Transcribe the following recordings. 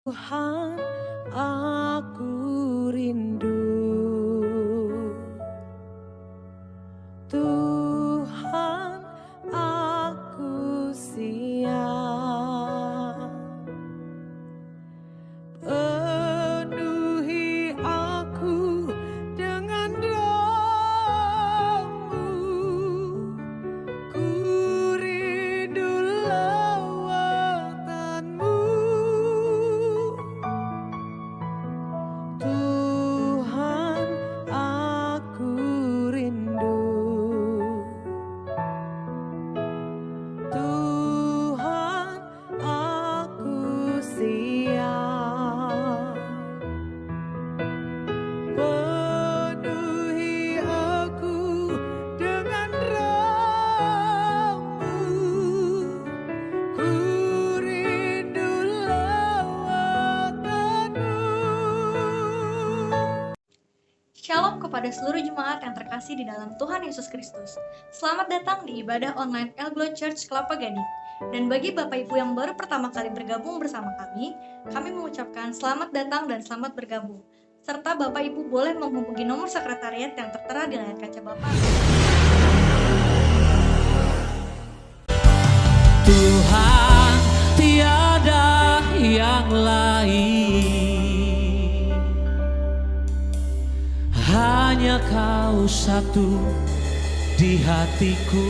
Tuhan, aku rindu. Tuhan, aku siap. Penuhi aku dengan roh-Mu. Ku rindu lawatan-Mu. Tuhan, aku rindu. Tuhan, aku siap. Penuhi aku dengan roh-Mu. Ku rindu lawatan-Mu. Shalom kepada seluruh jemaat yang terkasih di dalam Tuhan Yesus Kristus. Selamat datang di ibadah online El Glow Church Kelapa Gading. Dan bagi Bapak Ibu yang baru pertama kali bergabung bersama kami mengucapkan selamat datang dan selamat bergabung. Serta Bapak Ibu boleh menghubungi nomor sekretariat yang tertera di layar kaca Bapak. Tuhan, tiada yang lain, hanya Kau satu di hatiku.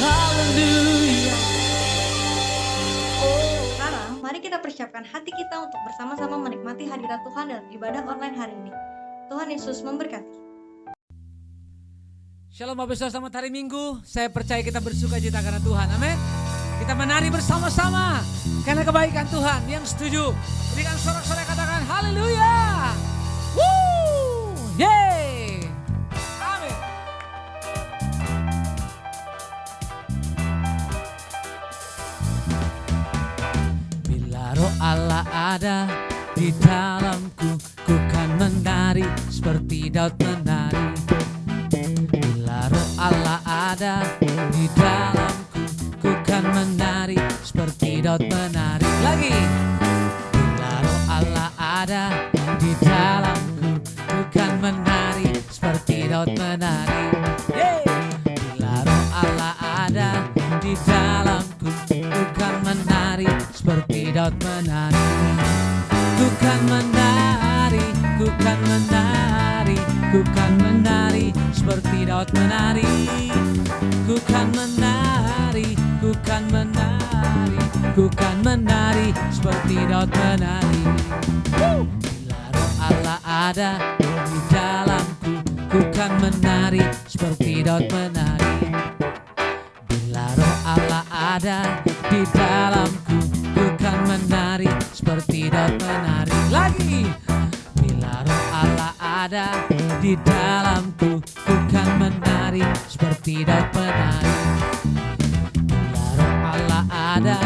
Haleluya. Sekarang, mari kita persiapkan hati kita untuk bersama-sama menikmati hadirat Tuhan dalam ibadah online hari ini. Tuhan Yesus memberkati. Shalom Bapak Saudara, selamat hari Minggu. Saya percaya kita bersuka cita karena Tuhan. Amin. Kita menari bersama-sama karena kebaikan Tuhan. Yang setuju, berikan sorak-sorai, katakan haleluya. Woo! Yeay! Amin. Bila roh Allah ada di dalamku, ku kan menari seperti Daud menari. Bila roh Allah ada di dalamku, ku kan menari seperti Daud menari. Lagi. Bila roh Allah ada di dalamku, ku kan menari seperti Daud menari. Yeay. Bila roh Allah ada di dalamku, ku kan menari seperti Daud menari. Ku kan menari, ku kan menari, ku kan menari seperti Daud menari. Ku kan menari, ku kan menari, ku kan menari seperti Daud menari. Bila roh Allah ada di dalamku, ku kan menari seperti Daud menari. Bila roh Allah ada di dalamku, ku kan menari seperti Daud menari. Lagi. Bila roh Allah ada di dalamku, ku kan menari seperti Daud menari. Bila roh Allah ada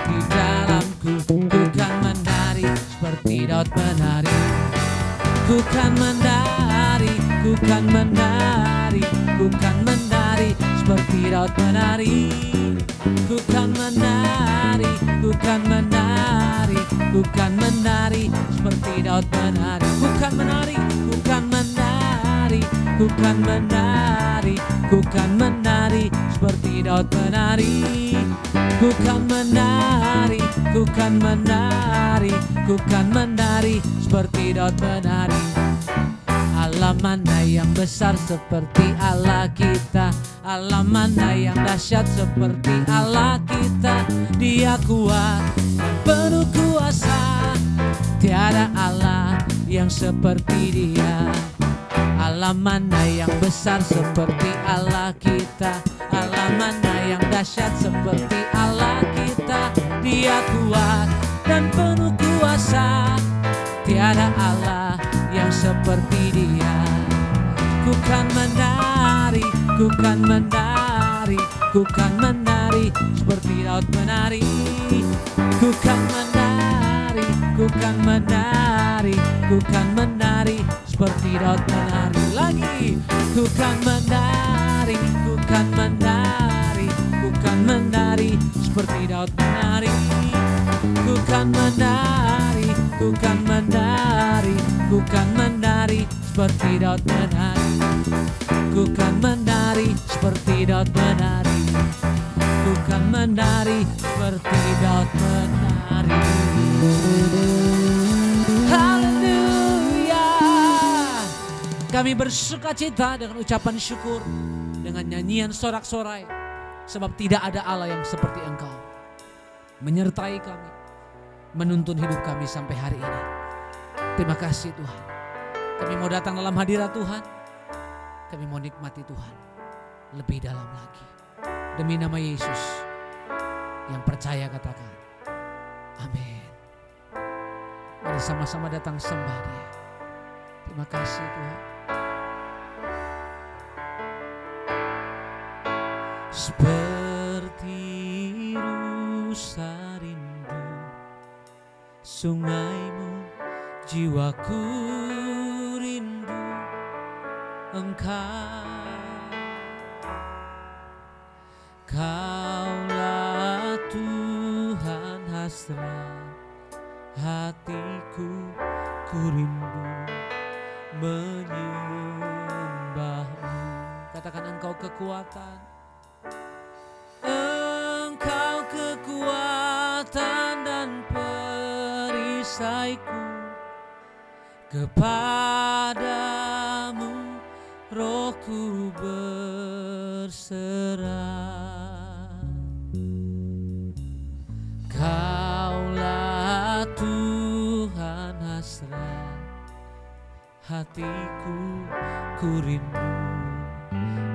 di dalamku, ku kan menari seperti Daud menari. Ku kan menari, ku kan menari, ku kan menari seperti Daud menari. Ku kan menari, ku kan menari, ku kan menari seperti Daud menari. Ku kan menari, ku kan menari, ku kan menari, ku kan menari seperti Daud menari. Ku kan menari, ku kan menari, ku kan menari seperti Daud menari. Allah mana yang besar seperti Allah kita, Allah mana yang dahsyat seperti Allah kita. Dia kuat dan penuh kuasa, tiada Allah yang seperti Dia. Allah mana yang besar seperti Allah kita, Allah mana yang dahsyat seperti Allah kita. Dia kuat dan penuh kuasa, tiada Allah yang seperti Dia. Ku kan menari, ku kan menari, ku kan menari seperti Daud menari. Ku kan menari, ku kan menari, ku kan menari seperti Daud menari. Lagi. Ku kan menari, ku kan menari, ku kan menari seperti Daud menari. Ku kan menari, ku kan menari, ku kan menari seperti Daud menari. Ku kan menari seperti Daud menari. Ku kan menari seperti Daud menari. Haleluya. Kami bersukacita dengan ucapan syukur, dengan nyanyian sorak-sorai, sebab tidak ada Allah yang seperti Engkau, menyertai kami, menuntun hidup kami sampai hari ini. Terima kasih Tuhan. Kami mau datang dalam hadirat Tuhan. Kami mau nikmati Tuhan lebih dalam lagi. Demi nama Yesus yang percaya katakan amin. Mari sama-sama datang sembah Dia. Terima kasih Tuhan. Seperti rusa rindu sungaimu, jiwaku rindu Engkau. Kaulah Tuhan hasrat hatiku, ku rindu menyembahmu. Katakan Engkau kekuatan, Engkau kekuatan dan perisaiku. Kepadamu rohku berserah. Kaulah Tuhan hasrat hatiku, ku rindu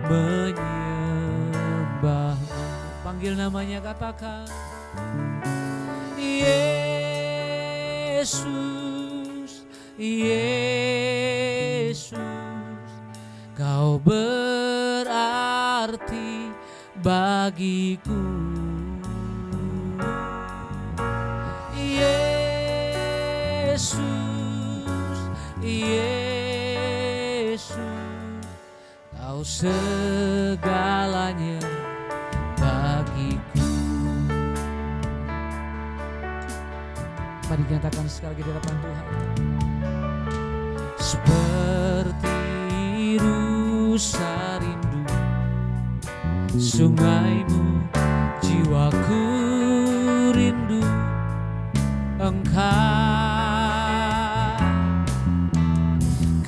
menyembahmu. Panggil namanya, katakan Yesus, Yesus, Kau berarti bagiku. Yesus, Yesus, Kau segalanya bagiku. Mari nyatakan sekali lagi di hadapan Tuhan. Seperti rusa rindu sungaimu, jiwaku rindu Engkau.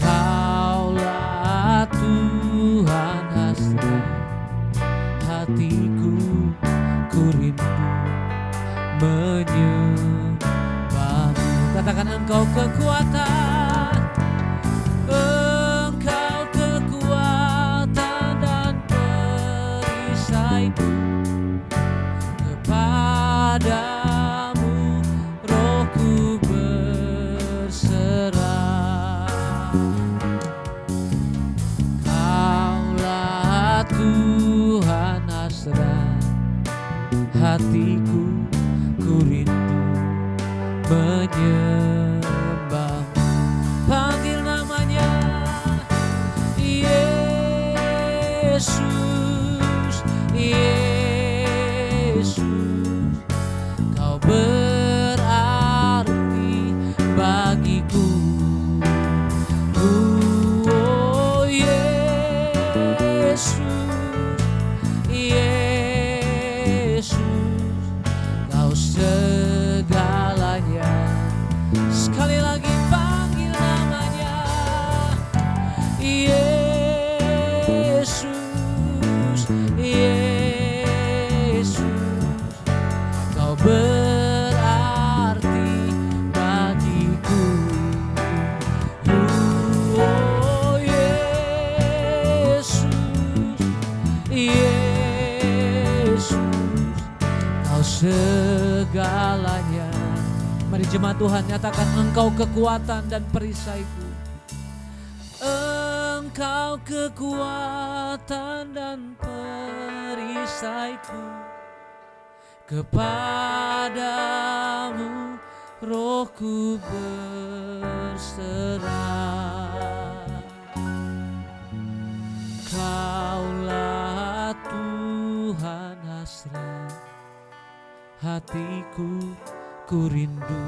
Kaulah Tuhan hasrat hatiku, ku rindu menyembahmu. Katakan Engkau kekuatan, Engkau kekuatan dan perisaiku. Kepadamu rohku berserah. Kaulah Tuhan hasrat hatiku, ku rindu menyembahmu. Panggil namanya Yesus, Yesus, Kau berarti bagiku. Oh Yesus, Yesus, Kau segalanya. Sekali lagi panggil namanya Yesus, Yesus, Kau berarti bagiku. Oh Yesus, Yesus, Kau segalanya. Mari jemaat Tuhan nyatakan Engkau kekuatan dan perisaiku. Engkau kekuatan dan perisaiku. Kepadamu rohku berserah. Kaulah Tuhan hasrat hatiku, ku rindu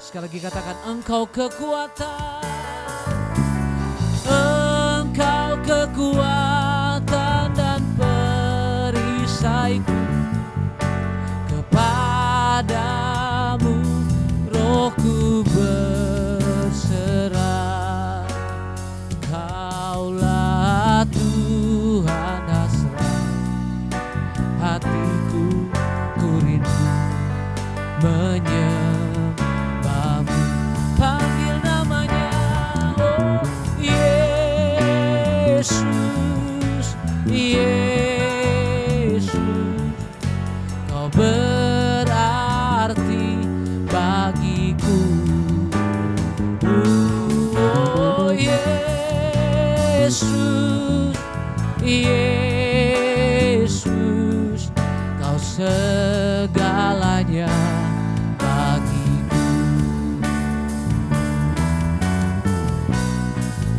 sekali lagi katakan, Engkau kekuatan, Engkau kekuatan dan perisaiku. Kepadamu rohku berserah. Kaulah Tuhan hasrat hatiku, ku rindu menyembahmu. Panggil namanya, oh Yesus, Yesus. Kau berarti bagiku. Oh Yesus, Yesus. Kau segalanya bagiku.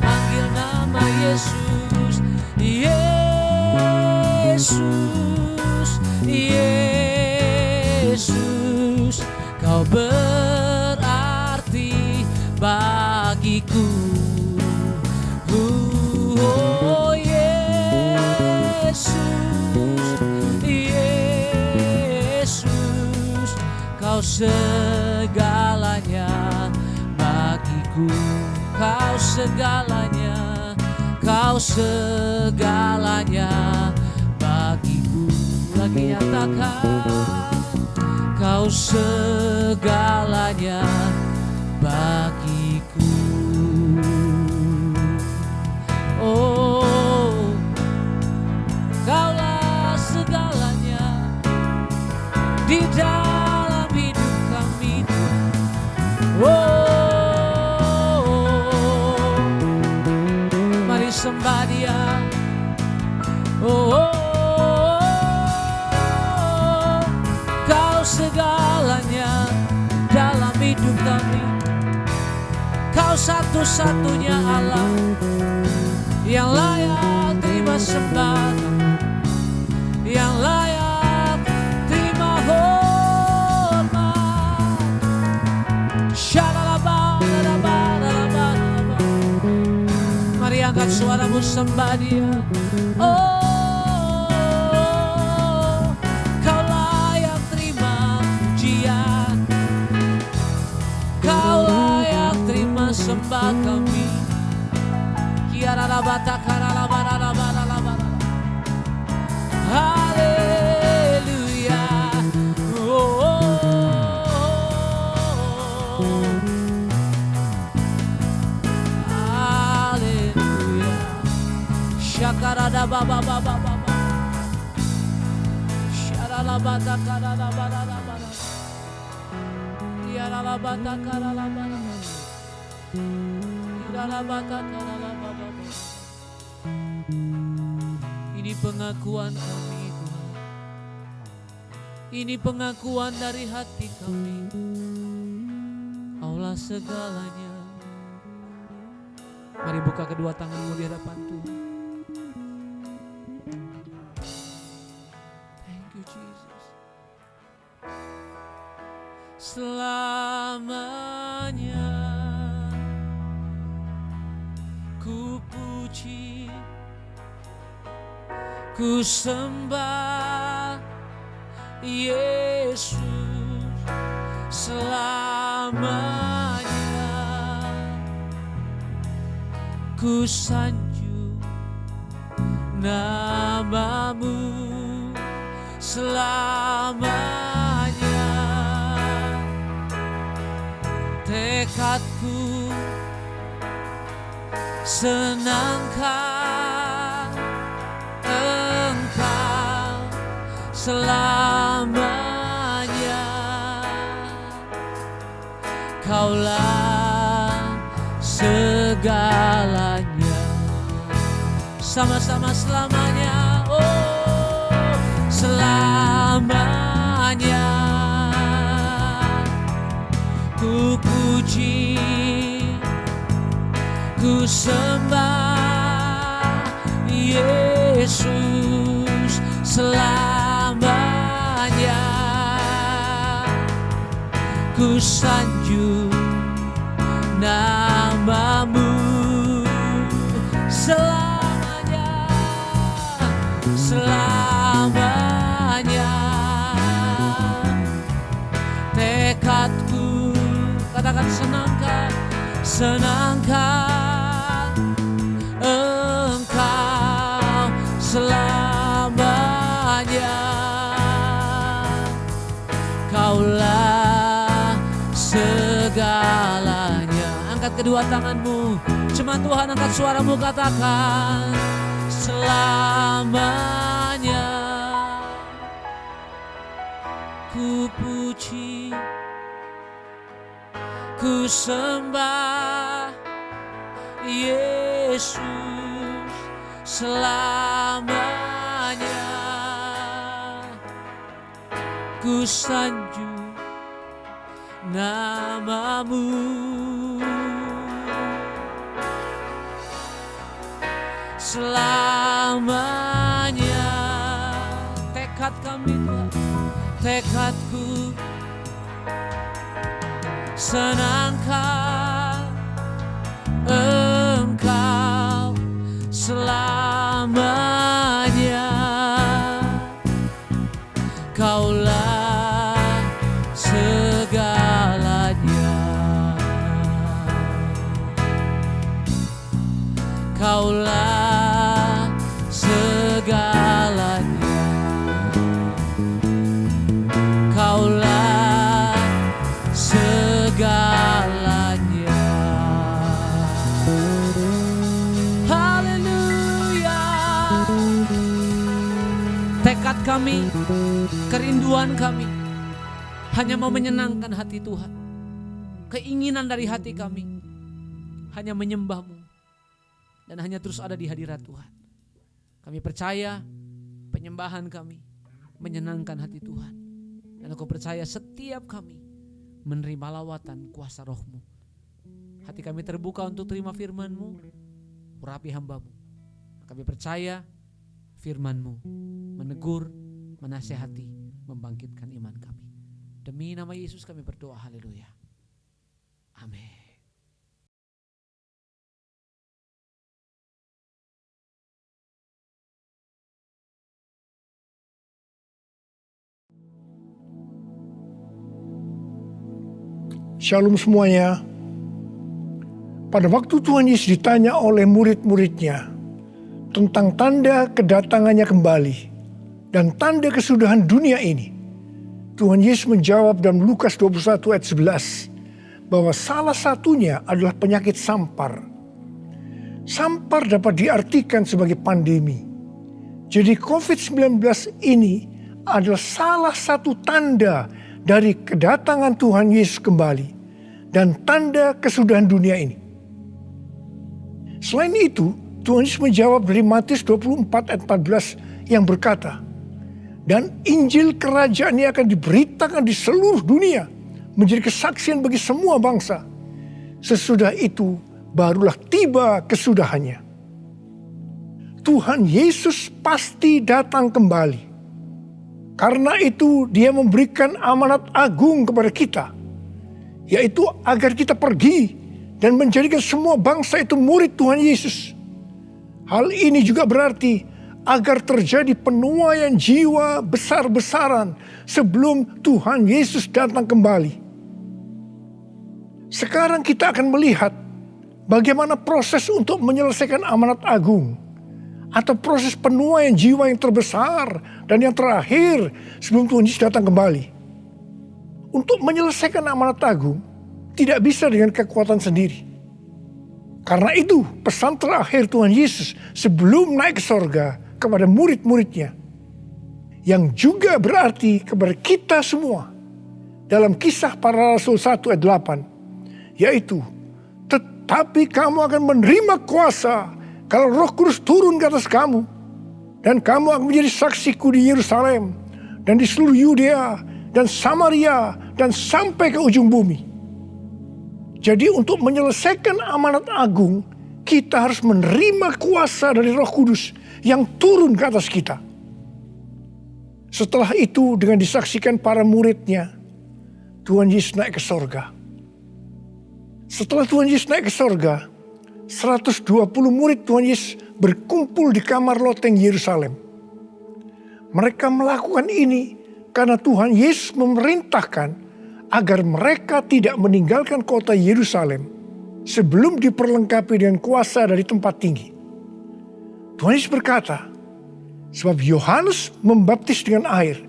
Panggil nama Yesus, Yesus, Yesus. Kau berarti bagiku. Oh Yesus, Yesus. Kau segalanya bagiku. Kau segalanya, kau segalanya bagiku. Lagi nyatakan, kau segalanya bagiku. Oh, kaulah segalanya di dalam hidup kami. Oh, mari sembah Dia. Oh, kau segalanya dalam hidup kami. Kau satu-satunya Allah yang layak terima sembah, yang layak terima hormat. Mari angkat suaramu sembah Dia. Oh, kau layak terima pujian, kau layak terima sembah kami. Haleluya. Haleluya. Syakarada baba baba baba. Syarala bata karala barala bara. Tiarala bata karala bara. Tiarala bata karala baba. Ini pengakuan kami Tuhan. Ini pengakuan dari hati kami. Kaulah segalanya. Mari buka kedua tanganmu di hadapan Tuhan. Thank you Jesus. Selamanya ku puji, ku sembah Yesus. Selamanya ku sanjung namamu. Selamanya tekadku senangkan Engkau selamanya. Kaulah segalanya. Sama-sama selamanya. Oh, selamanya ku puji, ku sembah Yesus. Selamanya ku sanjung namamu selamanya, selamanya. Tekadku, katakan senangkan, senangkan Engkau selamanya. Kaulah segalanya. Angkat kedua tanganmu, cuma Tuhan, angkat suaramu, katakan selamanya. Ku puji, ku sembah Yesus selamanya. Ku sanjung namamu selamanya. Tekad kami Tuhan, tekadku senangkan Engkau selamanya. Kaulah segalanya, Kaulah segalanya, Kaulah segalanya. Haleluya. Tekad kami, kerinduan kami hanya mau menyenangkan hati Tuhan. Keinginan dari hati kami hanya menyembah-Mu dan hanya terus ada di hadirat Tuhan. Kami percaya penyembahan kami menyenangkan hati Tuhan. Dan aku percaya setiap kami menerima lawatan kuasa Roh-Mu. Hati kami terbuka untuk terima firman-Mu, urapi hamba-Mu. Kami percaya firman-Mu menegur, menasihati, membangkitkan iman kami. Demi nama Yesus kami berdoa, haleluya. Amin. Shalom semuanya. Pada waktu Tuhan Yesus ditanya oleh murid-muridnya tentang tanda kedatangannya kembali dan tanda kesudahan dunia ini, Tuhan Yesus menjawab dalam Lukas 21 ayat 11 bahwa salah satunya adalah penyakit sampar. Sampar dapat diartikan sebagai pandemi. Jadi COVID-19 ini adalah salah satu tanda dari kedatangan Tuhan Yesus kembali dan tanda kesudahan dunia ini. Selain itu, Tuhan Yesus menjawab dari Matius 24 ayat 14 yang berkata, dan Injil kerajaan ini akan diberitakan di seluruh dunia menjadi kesaksian bagi semua bangsa. Sesudah itu barulah tiba kesudahannya. Tuhan Yesus pasti datang kembali. Karena itu dia memberikan amanat agung kepada kita, yaitu agar kita pergi dan menjadikan semua bangsa itu murid Tuhan Yesus. Hal ini juga berarti agar terjadi penuaian jiwa besar-besaran sebelum Tuhan Yesus datang kembali. Sekarang kita akan melihat bagaimana proses untuk menyelesaikan amanat agung atau proses penuaian jiwa yang terbesar dan yang terakhir sebelum Tuhan Yesus datang kembali. Untuk menyelesaikan amanat agung tidak bisa dengan kekuatan sendiri. Karena itu pesan terakhir Tuhan Yesus sebelum naik ke sorga kepada murid-muridnya, yang juga berarti kepada kita semua dalam Kisah Para Rasul 1 ayat 8, yaitu tetapi kamu akan menerima kuasa kalau Roh Kudus turun ke atas kamu, dan kamu akan menjadi saksiku di Yerusalem dan di seluruh Yudea dan Samaria dan sampai ke ujung bumi. Jadi untuk menyelesaikan amanat agung, kita harus menerima kuasa dari Roh Kudus yang turun ke atas kita. Setelah itu dengan disaksikan para muridnya, Tuhan Yesus naik ke sorga. Setelah Tuhan Yesus naik ke sorga, 120 murid Tuhan Yesus berkumpul di kamar loteng Yerusalem. Mereka melakukan ini karena Tuhan Yesus memerintahkan agar mereka tidak meninggalkan kota Yerusalem sebelum diperlengkapi dengan kuasa dari tempat tinggi. Tuhan Yesus berkata, sebab Yohanes membaptis dengan air,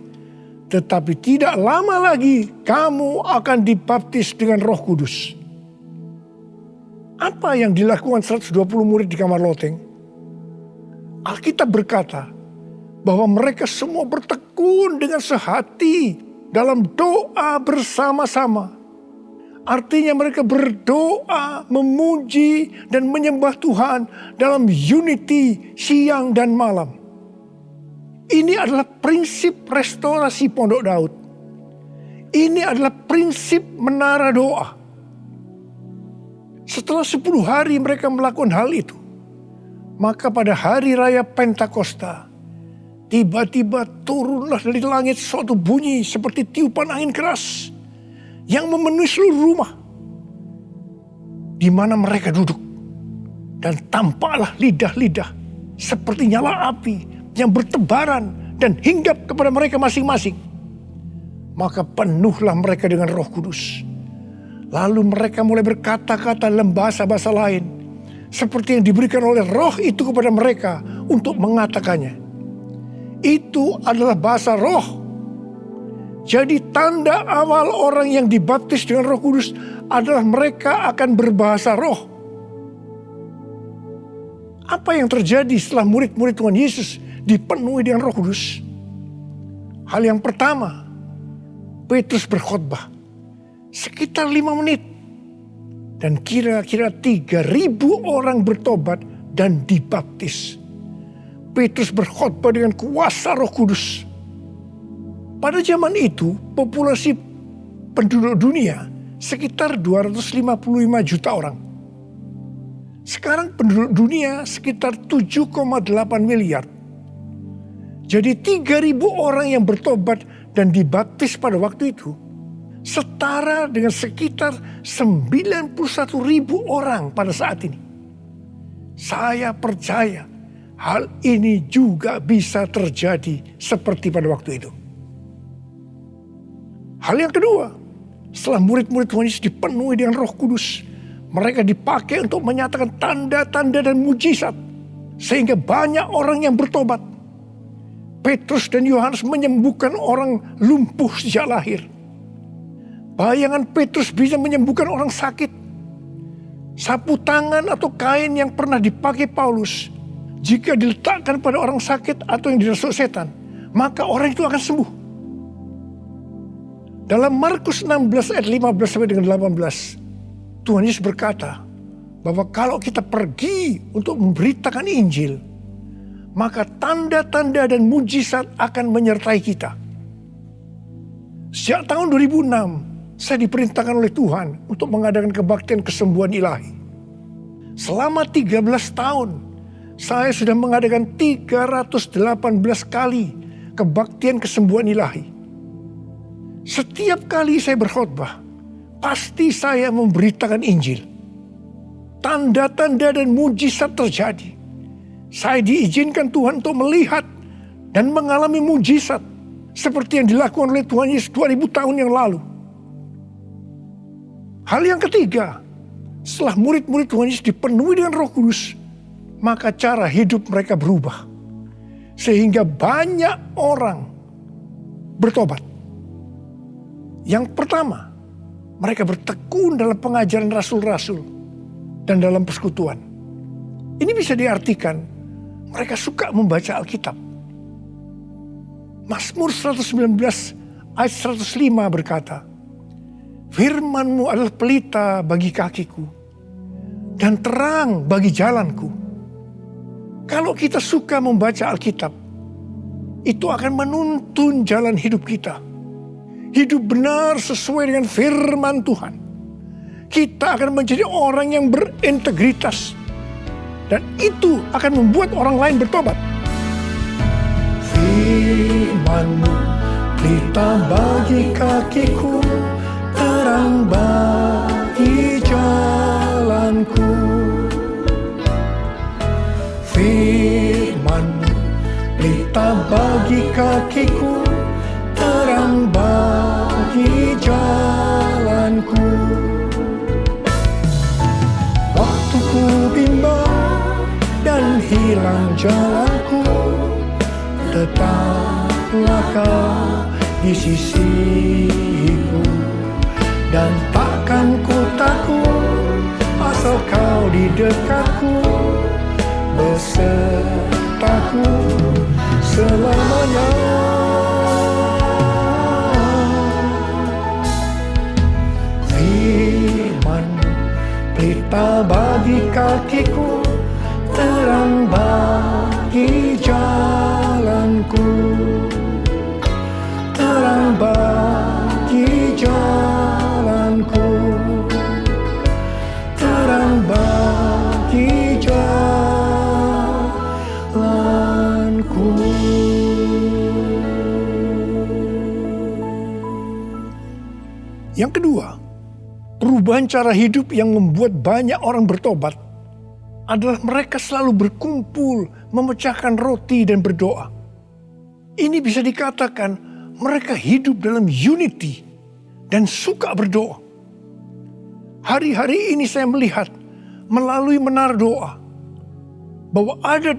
tetapi tidak lama lagi kamu akan dibaptis dengan Roh Kudus. Apa yang dilakukan 120 murid di kamar loteng? Alkitab berkata bahwa mereka semua bertekun dengan sehati dalam doa bersama-sama. Artinya mereka berdoa, memuji dan menyembah Tuhan dalam unity siang dan malam. Ini adalah prinsip restorasi Pondok Daud. Ini adalah prinsip menara doa. Setelah 10 hari mereka melakukan hal itu, maka pada hari raya Pentakosta, tiba-tiba turunlah dari langit suatu bunyi seperti tiupan angin keras yang memenuhi seluruh rumah di mana mereka duduk. Dan tampaklah lidah-lidah seperti nyala api yang bertebaran dan hinggap kepada mereka masing-masing. Maka penuhlah mereka dengan Roh Kudus. Lalu mereka mulai berkata-kata dalam bahasa-bahasa lain, seperti yang diberikan oleh Roh itu kepada mereka untuk mengatakannya. Itu adalah bahasa Roh. Jadi tanda awal orang yang dibaptis dengan Roh Kudus adalah mereka akan berbahasa Roh. Apa yang terjadi setelah murid-murid Tuhan Yesus dipenuhi dengan Roh Kudus? Hal yang pertama, Petrus berkhotbah sekitar 5 menit. Dan kira-kira 3.000 orang bertobat dan dibaptis. Petrus berkhotbah dengan kuasa Roh Kudus. Pada zaman itu populasi penduduk dunia sekitar 255 juta orang. Sekarang penduduk dunia sekitar 7,8 miliar. Jadi 3.000 orang yang bertobat dan dibaptis pada waktu itu setara dengan sekitar 91.000 orang pada saat ini. Saya percaya hal ini juga bisa terjadi seperti pada waktu itu. Hal yang kedua, setelah murid-murid Tuhan Yesus dipenuhi dengan Roh Kudus, mereka dipakai untuk menyatakan tanda-tanda dan mujizat sehingga banyak orang yang bertobat. Petrus dan Yohanes menyembuhkan orang lumpuh sejak lahir. Bayangan Petrus bisa menyembuhkan orang sakit. Sapu tangan atau kain yang pernah dipakai Paulus, jika diletakkan pada orang sakit atau yang dirasuk setan, maka orang itu akan sembuh. Dalam Markus 16 ayat 15 sampai dengan 18, Tuhan Yesus berkata bahwa kalau kita pergi untuk memberitakan Injil, maka tanda-tanda dan mujizat akan menyertai kita. Sejak tahun 2006, saya diperintahkan oleh Tuhan untuk mengadakan kebaktian kesembuhan ilahi. Selama 13 tahun, saya sudah mengadakan 318 kali kebaktian kesembuhan ilahi. Setiap kali saya berkhotbah, pasti saya memberitakan Injil. Tanda-tanda dan mujizat terjadi. Saya diizinkan Tuhan untuk melihat dan mengalami mujizat seperti yang dilakukan oleh Tuhan Yesus 2000 tahun yang lalu. Hal yang ketiga, setelah murid-murid Tuhan Yesus dipenuhi dengan Roh Kudus, maka cara hidup mereka berubah. Sehingga banyak orang bertobat. Yang pertama, mereka bertekun dalam pengajaran rasul-rasul dan dalam persekutuan. Ini bisa diartikan mereka suka membaca Alkitab. Mazmur 119 ayat 105 berkata, Firman-Mu adalah pelita bagi kakiku dan terang bagi jalanku. Kalau kita suka membaca Alkitab, itu akan menuntun jalan hidup kita. Hidup benar sesuai dengan firman Tuhan. Kita akan menjadi orang yang berintegritas. Dan itu akan membuat orang lain bertobat. Firman-Mu pelita bagi kakiku terang bagi jalanku. Firman pelita bagi kakiku, terang bagi jalanku. Waktu ku bimbang dan hilang jalanku, tetaplah kau di sisiku. Dan takkan ku takut asal kau di dekatku, besertaku selamanya. Firman pelita bagi kakiku, terang bagi jalanku, terang bagi jalanku, terang bagi jalanku. Yang kedua, perubahan cara hidup yang membuat banyak orang bertobat adalah mereka selalu berkumpul, memecahkan roti dan berdoa. Ini bisa dikatakan mereka hidup dalam unity dan suka berdoa. Hari-hari ini saya melihat melalui menara doa bahwa ada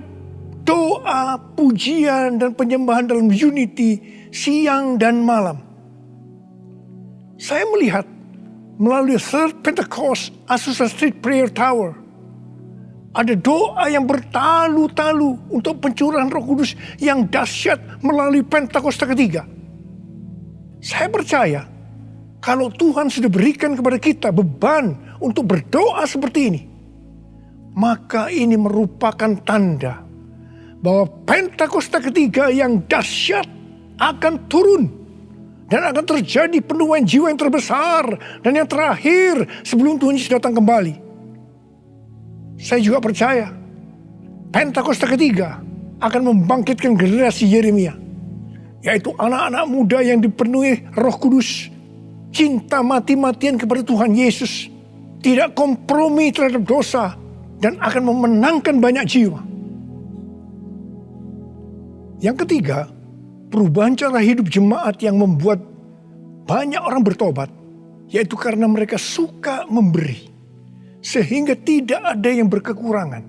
doa, pujian dan penyembahan dalam unity siang dan malam. Saya melihat melalui Third Pentecost Azusa Street Prayer Tower ada doa yang bertalu-talu untuk pencurahan Roh Kudus yang dahsyat melalui Pentakosta ketiga. Saya percaya kalau Tuhan sudah berikan kepada kita beban untuk berdoa seperti ini, maka ini merupakan tanda bahwa Pentakosta ketiga yang dahsyat akan turun dan akan terjadi penuaian jiwa yang terbesar dan yang terakhir sebelum Tuhan Yesus datang kembali. Saya juga percaya Pentakosta ketiga akan membangkitkan generasi Yeremia, yaitu anak-anak muda yang dipenuhi Roh Kudus, cinta mati-matian kepada Tuhan Yesus, tidak kompromi terhadap dosa, dan akan memenangkan banyak jiwa. Yang ketiga, perubahan cara hidup jemaat yang membuat banyak orang bertobat, yaitu karena mereka suka memberi, sehingga tidak ada yang berkekurangan.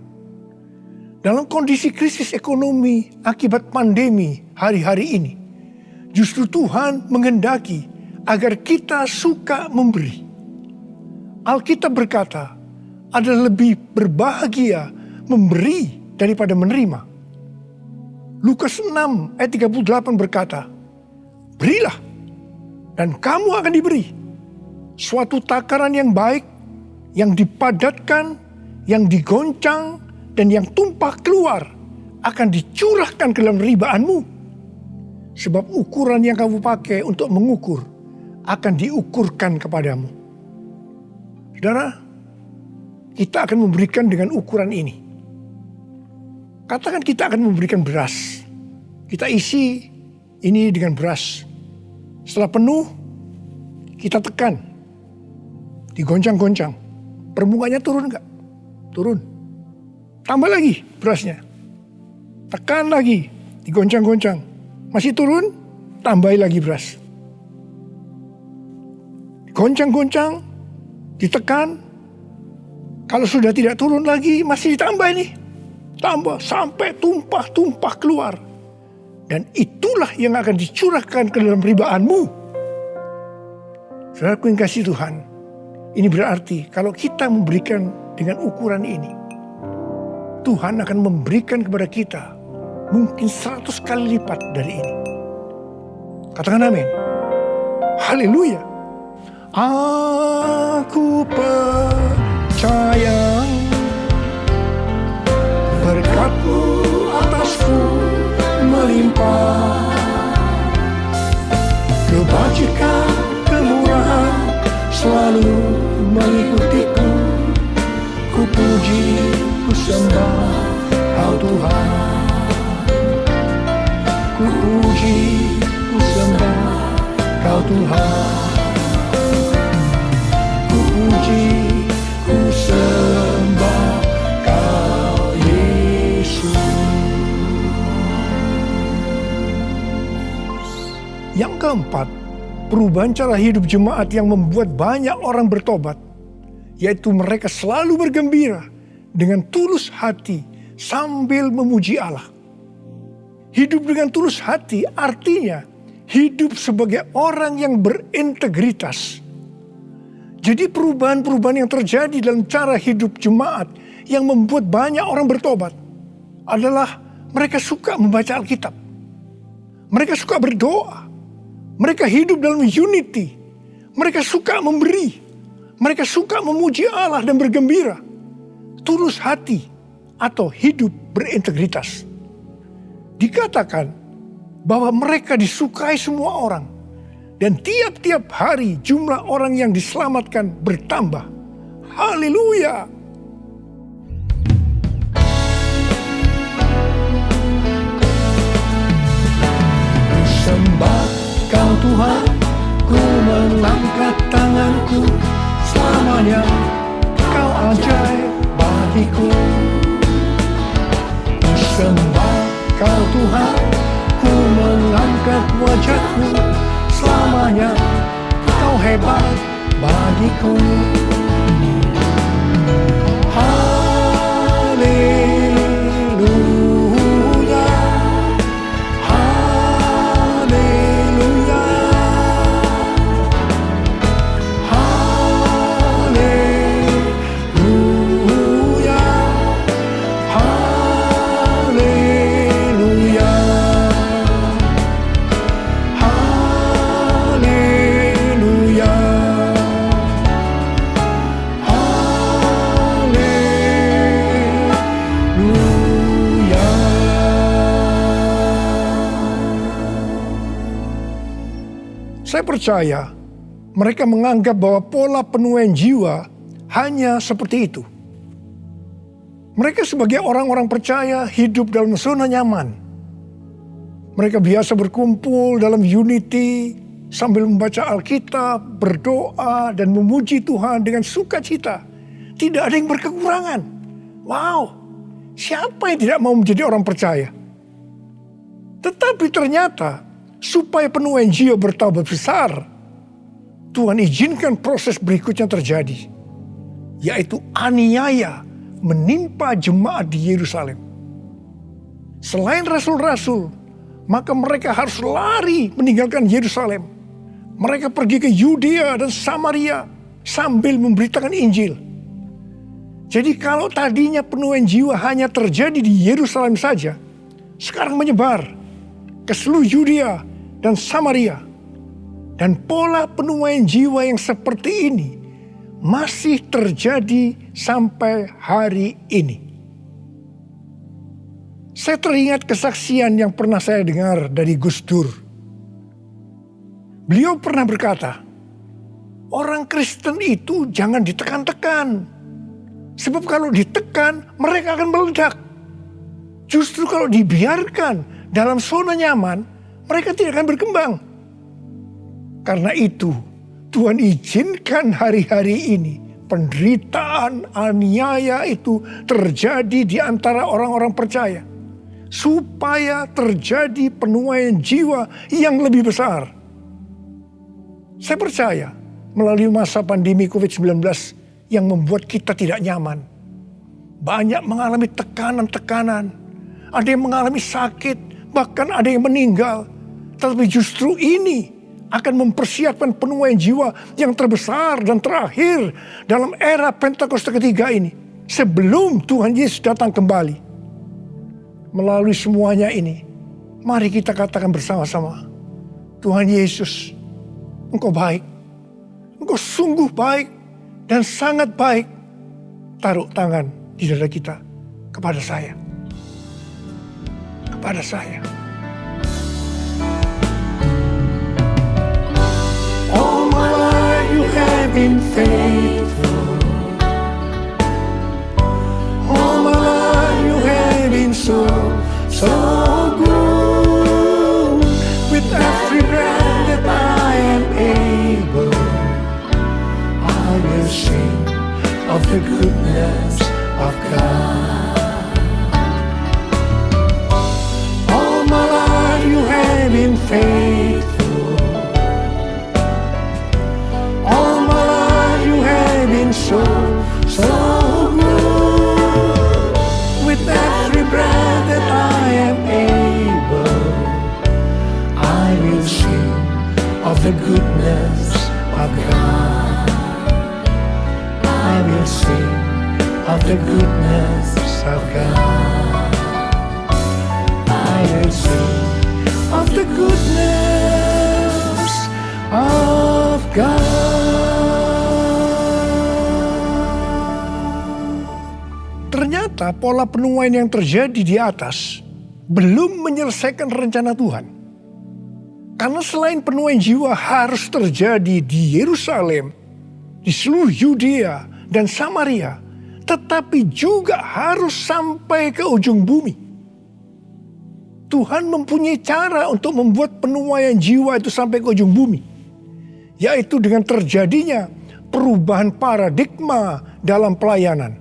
Dalam kondisi krisis ekonomi akibat pandemi hari-hari ini, justru Tuhan menghendaki agar kita suka memberi. Alkitab berkata, adalah lebih berbahagia memberi daripada menerima. Lukas 6 ayat 38 berkata, berilah dan kamu akan diberi. Suatu takaran yang baik, yang dipadatkan, yang digoncang, dan yang tumpah keluar akan dicurahkan ke dalam ribaanmu. Sebab ukuran yang kamu pakai untuk mengukur akan diukurkan kepadamu. Saudara, kita akan memberikan dengan ukuran ini. Katakan kita akan memberikan beras. Kita isi ini dengan beras. Setelah penuh, kita tekan. Digoncang-goncang. Permukaannya turun enggak? Turun. Tambah lagi berasnya. Tekan lagi. Digoncang-goncang. Masih turun, tambahi lagi beras. Goncang-goncang, ditekan. Kalau sudah tidak turun lagi, masih ditambah ini. Tambah sampai tumpah-tumpah keluar. Dan itulah yang akan dicurahkan ke dalam ribaanmu. Saudaraku yang kasih Tuhan, ini berarti kalau kita memberikan dengan ukuran ini, Tuhan akan memberikan kepada kita mungkin 100 kali lipat dari ini. Katakan amin. Haleluya. Aku percaya berkat-Mu atasku melimpah, kebajikan, kemurahan selalu mengikutiku. Ku puji, ku sembah Kau Tuhan. Ku puji, ku sembah Kau Tuhan. puji, ku sembah Kau Yesus. Yang keempat, perubahan cara hidup jemaat yang membuat banyak orang bertobat, yaitu mereka selalu bergembira dengan tulus hati sambil memuji Allah. Hidup dengan tulus hati artinya hidup sebagai orang yang berintegritas. Jadi perubahan-perubahan yang terjadi dalam cara hidup jemaat yang membuat banyak orang bertobat adalah mereka suka membaca Alkitab. Mereka suka berdoa. Mereka hidup dalam unity. Mereka suka memberi. Mereka suka memuji Allah dan bergembira. Tulus hati atau hidup berintegritas. Dikatakan bahwa mereka disukai semua orang. Dan tiap-tiap hari jumlah orang yang diselamatkan bertambah. Haleluya! Sembah Kau Tuhan, ku mengangkat tanganku. Selamanya Kau ajaib bagiku. Sembah Kau Tuhan, ku mengangkat wajahku. Selamanya Kau hebat bagiku. Haleluya, haleluya, haleluya, haleluya, haleluya, haleluya. Saya percaya mereka menganggap bahwa pola penuaian jiwa hanya seperti itu. Mereka sebagai orang-orang percaya hidup dalam zona nyaman. Mereka biasa berkumpul dalam unity sambil membaca Alkitab, berdoa dan memuji Tuhan dengan sukacita. Tidak ada yang berkekurangan. Wow, siapa yang tidak mau menjadi orang percaya? Tetapi ternyata supaya penuaian jiwa bertambah besar, Tuhan izinkan proses berikutnya terjadi, yaitu aniaya menimpa jemaat di Yerusalem. Selain rasul-rasul, maka mereka harus lari meninggalkan Yerusalem. Mereka pergi ke Yudea dan Samaria sambil memberitakan Injil. Jadi kalau tadinya penuaian jiwa hanya terjadi di Yerusalem saja, sekarang menyebar ke seluruh Yudea dan Samaria. Dan pola penuaian jiwa yang seperti ini masih terjadi sampai hari ini. Saya teringat kesaksian yang pernah saya dengar dari Gus Dur. Beliau pernah berkata, orang Kristen itu jangan ditekan-tekan. Sebab kalau ditekan, mereka akan meledak. Justru kalau dibiarkan dalam zona nyaman, mereka tidak akan berkembang. Karena itu, Tuhan izinkan hari-hari ini penderitaan, aniaya itu terjadi di antara orang-orang percaya. Supaya terjadi penuaian jiwa yang lebih besar. Saya percaya melalui masa pandemi COVID-19 yang membuat kita tidak nyaman. Banyak mengalami tekanan-tekanan. Ada yang mengalami sakit, bahkan ada yang meninggal. Tetapi justru ini akan mempersiapkan penuaian jiwa yang terbesar dan terakhir dalam era Pentakosta ketiga ini. Sebelum Tuhan Yesus datang kembali. Melalui semuanya ini, mari kita katakan bersama-sama, Tuhan Yesus, Engkau baik. Engkau sungguh baik dan sangat baik. Taruh tangan di dada kita kepada saya. Kepada saya. All my life you have been faithful. All my life you have been so good. With every breath that I am able, I will sing the goodness of God. All my life you have been faithful. All my life you have been so good. With every breath that I am able, I will sing of the goodness of God. I will sing of the goodness of God. I will sing of the goodness of God. Ternyata pola penuaian yang terjadi di atas belum menyelesaikan rencana Tuhan. Karena selain penuaian jiwa harus terjadi di Yerusalem, di seluruh Yudea dan Samaria, tetapi juga harus sampai ke ujung bumi. Tuhan mempunyai cara untuk membuat penuaian jiwa itu sampai ke ujung bumi, yaitu dengan terjadinya perubahan paradigma dalam pelayanan.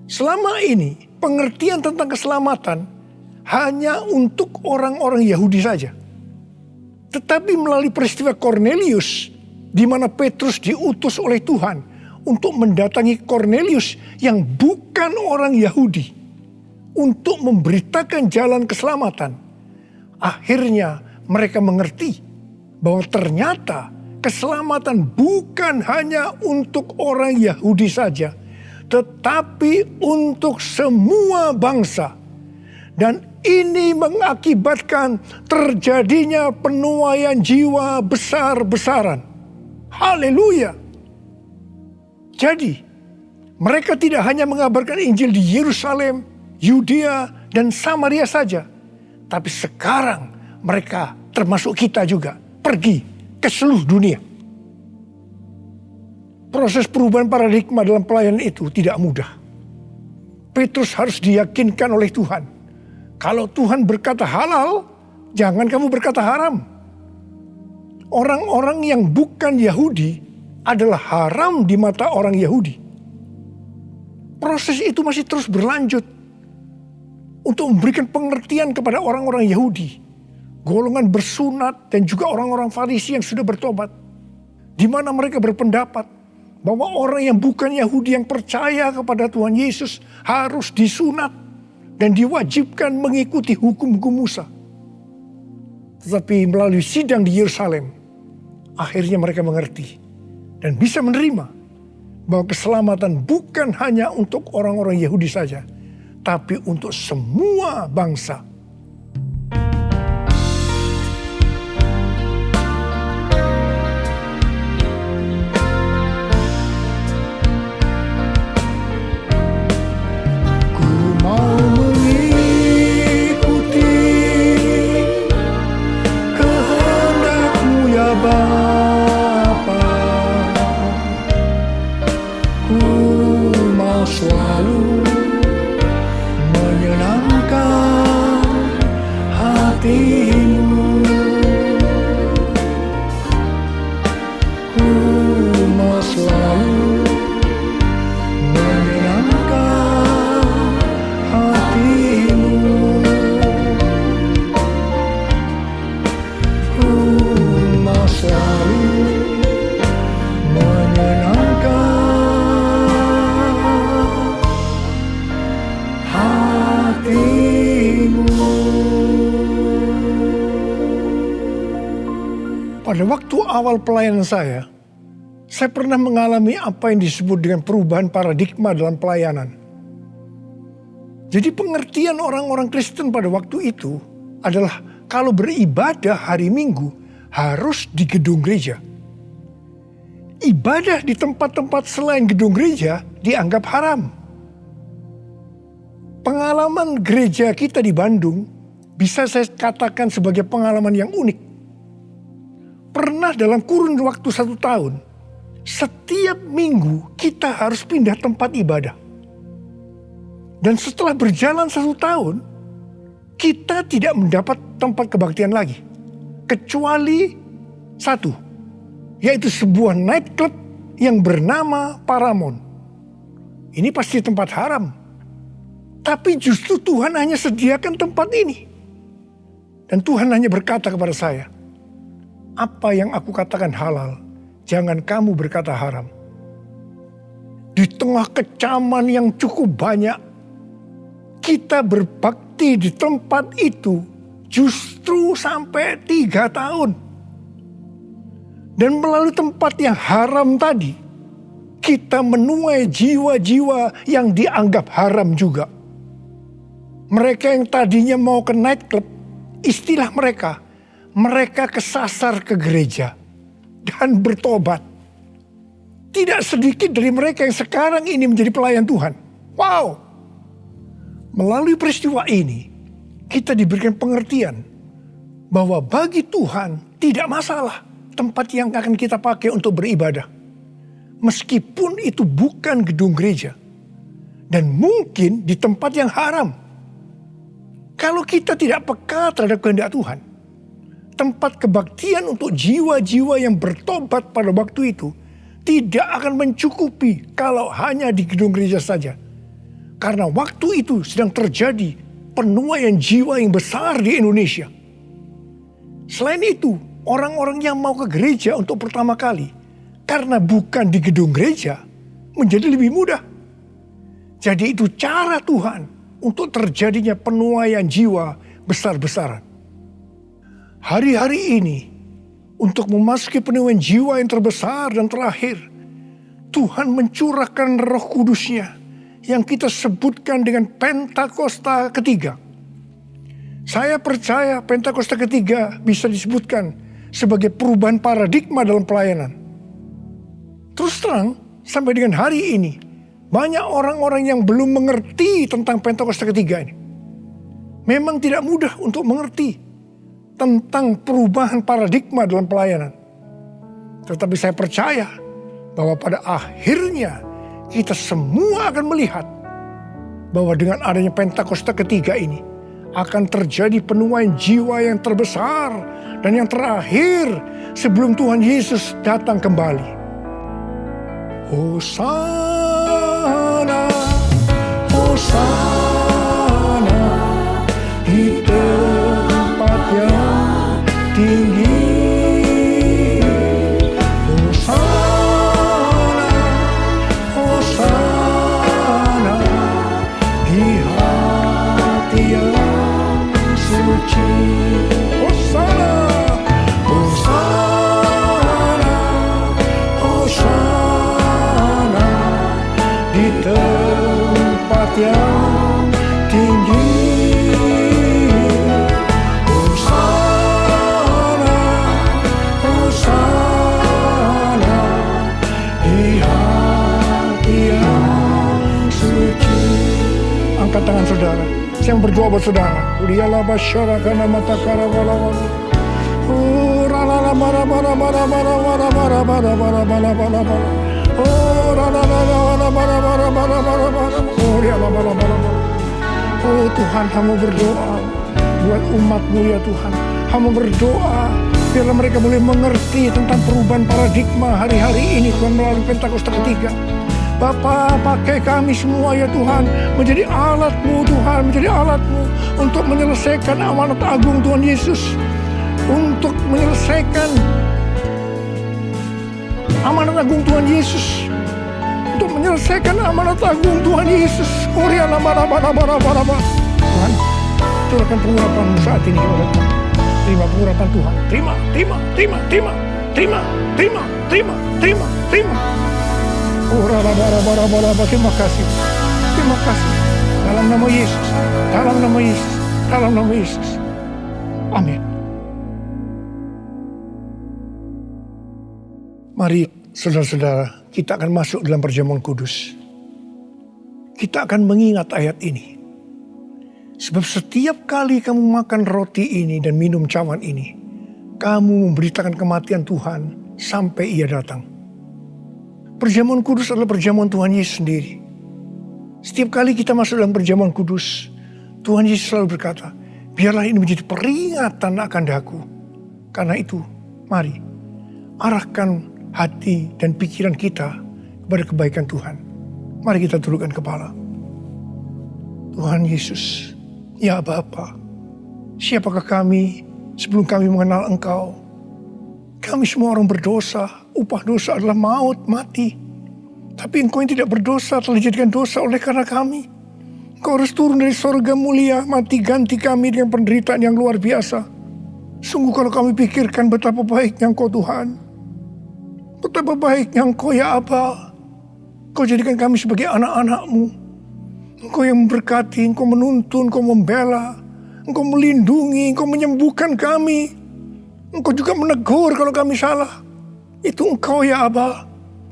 Selama ini pengertian tentang keselamatan hanya untuk orang-orang Yahudi saja. Tetapi melalui peristiwa Kornelius, di mana Petrus diutus oleh Tuhan untuk mendatangi Kornelius yang bukan orang Yahudi, untuk memberitakan jalan keselamatan. Akhirnya mereka mengerti bahwa ternyata keselamatan bukan hanya untuk orang Yahudi saja, tetapi untuk semua bangsa. Dan ini mengakibatkan terjadinya penuaian jiwa besar-besaran. Haleluya. Jadi, mereka tidak hanya mengabarkan Injil di Yerusalem, Yudea, dan Samaria saja. Tapi sekarang mereka, termasuk kita juga, pergi ke seluruh dunia. Proses perubahan paradigma dalam pelayanan itu tidak mudah. Petrus harus diyakinkan oleh Tuhan. Kalau Tuhan berkata halal, jangan kamu berkata haram. Orang-orang yang bukan Yahudi adalah haram di mata orang Yahudi. Proses itu masih terus berlanjut untuk memberikan pengertian kepada orang-orang Yahudi, golongan bersunat dan juga orang-orang Farisi yang sudah bertobat, di mana mereka berpendapat bahwa orang yang bukan Yahudi yang percaya kepada Tuhan Yesus harus disunat dan diwajibkan mengikuti hukum-hukum Musa. Tetapi melalui sidang di Yerusalem, akhirnya mereka mengerti dan bisa menerima bahwa keselamatan bukan hanya untuk orang-orang Yahudi saja, tapi untuk semua bangsa. Selalu menyenangkan hatimu. Ku mau selalu menyenangkan hatimu. Ku mau selalu menyenangkan pada waktu awal pelayanan saya pernah mengalami apa yang disebut dengan perubahan paradigma dalam pelayanan. Jadi pengertian orang-orang Kristen pada waktu itu adalah kalau beribadah hari Minggu harus di gedung gereja. Ibadah di tempat-tempat selain gedung gereja dianggap haram. Pengalaman gereja kita di Bandung bisa saya katakan sebagai pengalaman yang unik. Pernah dalam kurun waktu 1 tahun, setiap minggu kita harus pindah tempat ibadah. Dan setelah berjalan 1 tahun, kita tidak mendapat tempat kebaktian lagi. Kecuali satu, yaitu sebuah nightclub yang bernama Paramount. ini pasti tempat haram. Tapi justru Tuhan hanya sediakan tempat ini. Dan Tuhan hanya berkata kepada saya, apa yang aku katakan halal, jangan kamu berkata haram. Di tengah kecaman yang cukup banyak, kita berbakti di tempat itu justru sampai 3 tahun. Dan melalui tempat yang haram tadi, kita menuai jiwa-jiwa yang dianggap haram juga. Mereka yang tadinya mau ke nightclub, istilah mereka kesasar ke gereja dan bertobat. Tidak sedikit dari mereka yang sekarang ini menjadi pelayan Tuhan. Wow! Melalui peristiwa ini, kita diberikan pengertian bahwa bagi Tuhan tidak masalah tempat yang akan kita pakai untuk beribadah. Meskipun itu bukan gedung gereja. Dan mungkin di tempat yang haram. Kalau kita tidak peka terhadap kehendak Tuhan, tempat kebaktian untuk jiwa-jiwa yang bertobat pada waktu itu tidak akan mencukupi kalau hanya di gedung gereja saja. Karena waktu itu sedang terjadi penuaian jiwa yang besar di Indonesia. Selain itu, orang-orang yang mau ke gereja untuk pertama kali, karena bukan di gedung gereja, menjadi lebih mudah. Jadi itu cara Tuhan untuk terjadinya penuaian jiwa besar-besaran. Hari-hari ini, untuk memasuki penuaian jiwa yang terbesar dan terakhir, Tuhan mencurahkan Roh Kudus-Nya yang kita sebutkan dengan Pentakosta ketiga. Saya percaya Pentakosta ketiga bisa disebutkan sebagai perubahan paradigma dalam pelayanan. Terus terang, sampai dengan hari ini, banyak orang-orang yang belum mengerti tentang Pentakosta ketiga ini. Memang tidak mudah untuk mengerti tentang perubahan paradigma dalam pelayanan. Tetapi saya percaya bahwa pada akhirnya kita semua akan melihat bahwa dengan adanya Pentakosta ketiga ini akan terjadi penuaian jiwa yang terbesar dan yang terakhir sebelum Tuhan Yesus datang kembali. Hosana, Hosana di tempat yang tinggi. Hosana, Hosana di hati yang suci. Hosana, Hosana, Hosana di tempat yang tinggi. Hosana, Hosana di hati yang suci. Angkat tangan saudara, saya berdoa buat saudara. Uliyalah basyaraka mata karawala. Oh Tuhan, hamba berdoa buat umat-Mu ya Tuhan. Hamba berdoa biarlah mereka boleh mengerti tentang perubahan paradigma hari-hari ini Tuhan melalui Pentakosta ketiga. Bapa, pakai kami semua ya Tuhan menjadi alat-Mu Tuhan, menjadi alat-Mu untuk menyelesaikan amanat agung Tuhan Yesus. Untuk menyelesaikan amanat agung Tuhan Yesus. Untuk menyelesaikan amanat agung Tuhan Yesus. Tuhan, curahkan pengurapan-Mu saat ini kepada Tuhan. Terima pengurapan Tuhan. Terima. Terima kasih. Terima kasih. Dalam nama Yesus. Dalam nama Yesus. Dalam nama Yesus. Amin. Mari saudara-saudara, kita akan masuk dalam perjamuan kudus. Kita akan mengingat ayat ini. Sebab setiap kali kamu makan roti ini dan minum cawan ini, kamu memberitakan kematian Tuhan sampai Ia datang. Perjamuan kudus adalah perjamuan Tuhan Yesus sendiri. Setiap kali kita masuk dalam perjamuan kudus, Tuhan Yesus selalu berkata, biarlah ini menjadi peringatan akan daku. Karena itu, mari arahkan hati dan pikiran kita kepada kebaikan Tuhan. Mari kita tundukkan kepala. Tuhan Yesus, ya Bapa, siapakah kami sebelum kami mengenal Engkau? Kami semua orang berdosa, upah dosa adalah maut, mati. Tapi Engkau yang tidak berdosa telah dijadikan dosa oleh karena kami. Engkau harus turun dari sorga mulia, mati ganti kami dengan penderitaan yang luar biasa. Sungguh kalau kami pikirkan betapa baiknya Engkau Tuhan. Betapa baiknya Engkau ya Aba. Engkau jadikan kami sebagai anak-anak-Mu. Engkau yang memberkati, Engkau menuntun, Engkau membela. Engkau melindungi, Engkau menyembuhkan kami. Engkau juga menegur kalau kami salah. Itu Engkau ya Aba.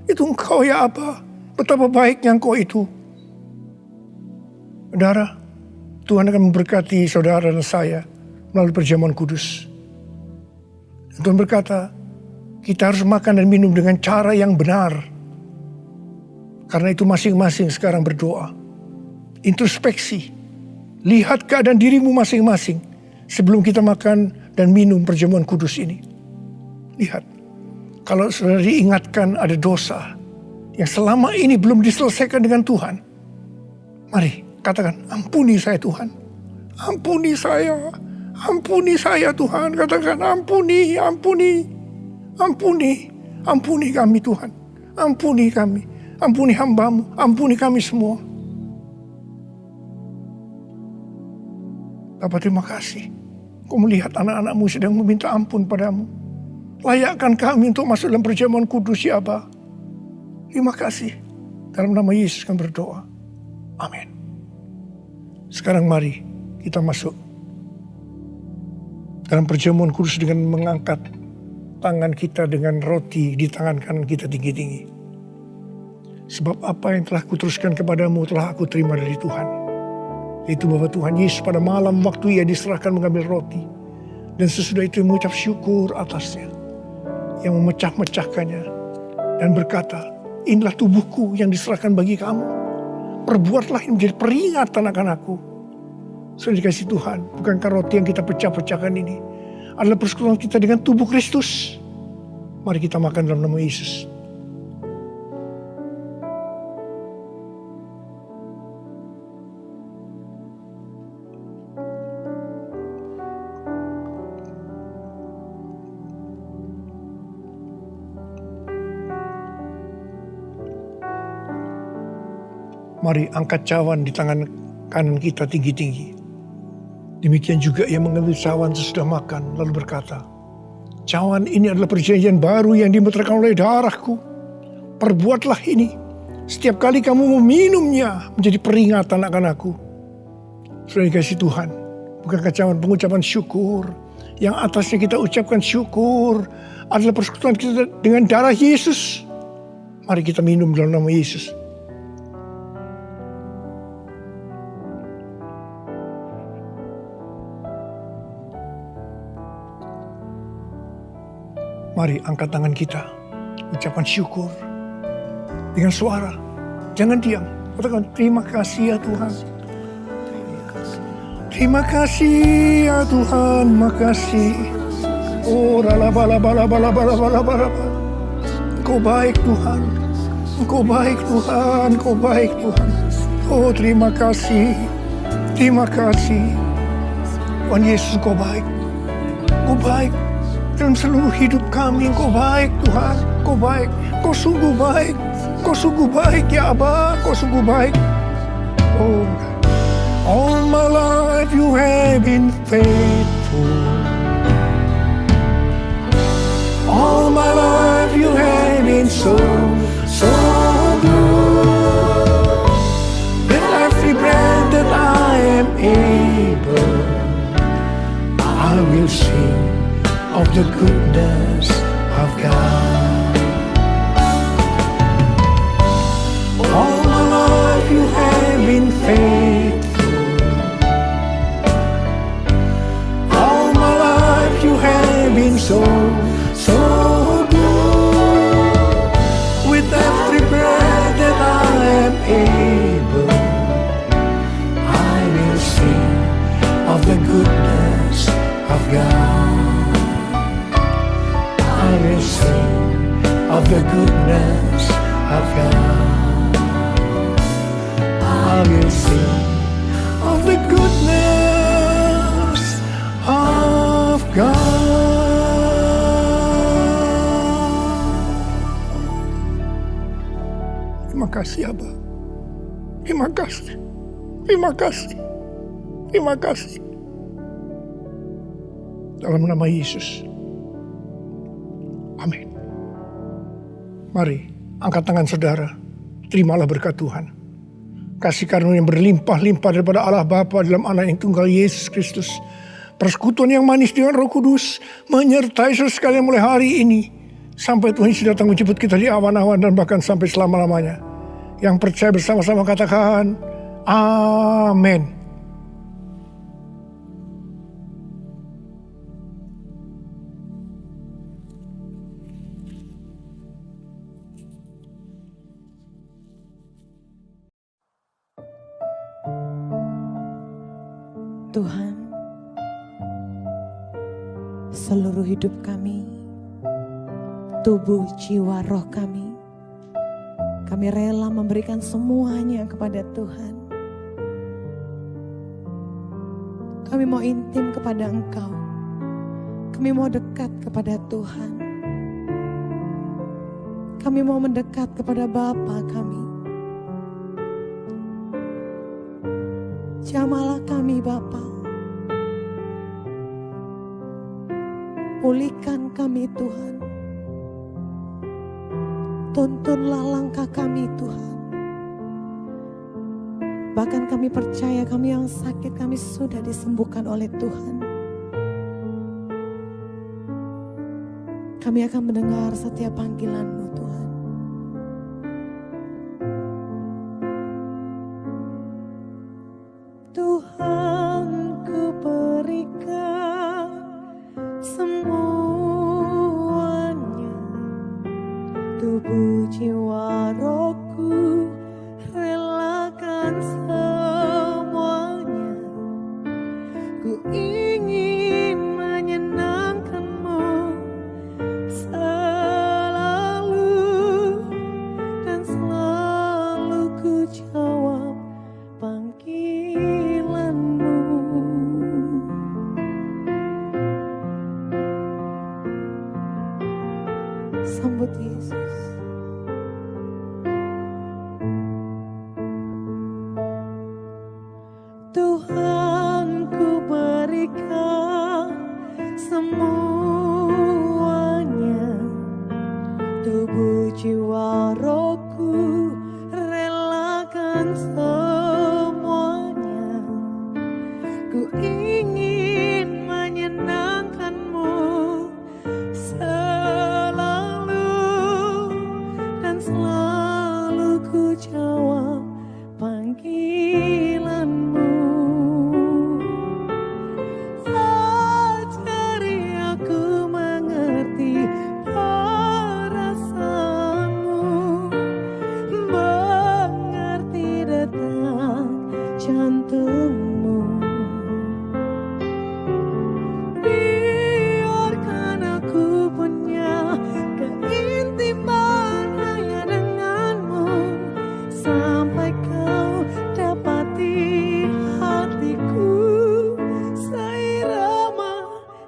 Itu Engkau ya Aba. Betapa baiknya Engkau itu. Saudara, Tuhan akan memberkati saudara dan saya melalui perjamuan kudus. Dan Tuhan berkata, kita harus makan dan minum dengan cara yang benar. Karena itu masing-masing sekarang berdoa. Introspeksi. Lihat keadaan dirimu masing-masing sebelum kita makan dan minum perjamuan kudus ini. Lihat, kalau saudara diingatkan ada dosa yang selama ini belum diselesaikan dengan Tuhan. Mari katakan, ampuni saya Tuhan. Ampuni saya. Ampuni saya Tuhan. Katakan, ampuni, ampuni. Ampuni. Ampuni kami Tuhan. Ampuni kami. Ampuni hamba-Mu. Ampuni kami semua. Bapa, terima kasih. Kau melihat anak-anak-Mu sedang meminta ampun padamu. Layakkan kami untuk masuk dalam perjamuan kudus ya Aba. Terima kasih. Dalam nama Yesus kami berdoa. Amin. Sekarang mari kita masuk dalam perjamuan kudus dengan mengangkat tangan kita dengan roti di tangan kanan kita tinggi-tinggi. Sebab apa yang telah kuteruskan kepadamu telah aku terima dari Tuhan. Yaitu bahwa Tuhan Yesus pada malam waktu ia diserahkan mengambil roti. Dan sesudah itu mengucap syukur atasnya. Yang memecah-mecahkannya. Dan berkata, inilah tubuhku yang diserahkan bagi kamu. Perbuatlah ini menjadi peringatan akan aku. Sudah dikasih Tuhan, bukankah roti yang kita pecah-pecahkan ini adalah persekutuan kita dengan tubuh Kristus? Mari kita makan dalam nama Yesus. Mari angkat cawan di tangan kanan kita tinggi-tinggi. Demikian juga ia mengambil cawan sesudah makan lalu berkata, cawan ini adalah perjanjian baru yang dimeterkan oleh darahku. Perbuatlah ini setiap kali kamu meminumnya menjadi peringatan akan aku. Sudah dikasih Tuhan, bukankah cawan pengucapan syukur yang atasnya kita ucapkan syukur adalah persekutuan kita dengan darah Yesus. Mari kita minum dalam nama Yesus. Mari angkat tangan kita, ucapan syukur dengan suara, jangan diam. Katakan, terima kasih ya Tuhan. Terima kasih ya Tuhan, makasih. Oh, rala-bala-bala-bala-bala-bala-bala. Engkau baik Tuhan, Engkau baik Tuhan, Engkau baik Tuhan. Oh, terima kasih, terima kasih. Tuhan Yesus, Engkau baik, Engkau baik. Dalam seluruh hidup kami, Engkau baik Tuhan, Engkau baik, Engkau sungguh baik, Engkau sungguh baik ya Aba, Engkau sungguh baik. Oh, all my life you have been faithful. All my life you have been so good. With every breath that I am able, I will sing of the goodness of God. All my life you have been faithful. All my life you have been so good. With every breath that I am able, I will sing of the goodness of God. I will sing of the goodness of God. I will sing of the goodness of God. Terima kasih Abba. Terima kasih. Terima kasih. Terima kasih. Dalam nama Yesus. Amin. Mari angkat tangan saudara. Terimalah berkat Tuhan. Kasih karunia yang berlimpah-limpah daripada Allah Bapa dalam Anak yang tunggal Yesus Kristus. Persekutuan yang manis dengan Roh Kudus menyertai saudara sekalian mulai hari ini. Sampai Tuhan Yesus datang menjemput kita di awan-awan dan bahkan sampai selama-lamanya. Yang percaya bersama-sama katakan, amin. Tuhan, seluruh hidup kami, tubuh, jiwa, roh kami rela memberikan semuanya kepada Tuhan. Kami mau intim kepada Engkau, kami mau dekat kepada Tuhan, kami mau mendekat kepada Bapa kami. Jamahlah kami Bapa, pulihkan kami Tuhan, tuntunlah langkah kami Tuhan. Bahkan kami percaya kami yang sakit kami sudah disembuhkan oleh Tuhan. Kami akan mendengar setiap panggilan-Mu Tuhan. Tuhan, ku berikan semuanya, tubuh, jiwa, rohku, relakan semuanya. Ku ingin menyenangkan-Mu selalu, dan selalu ku jawab panggilan-Mu. Sambut Yesus. Tuhan, ku berikan semuanya, tubuh, jiwa, rohku, relakan semuanya. Ku ingin menyenangkan-Mu selalu, dan selalu ku jawab panggilan-Mu. Ajari aku mengerti perasaanmu, mengerti detak jantungmu. Biarkan aku punya keintiman hanya denganmu, sampai kau dapati hatiku seirama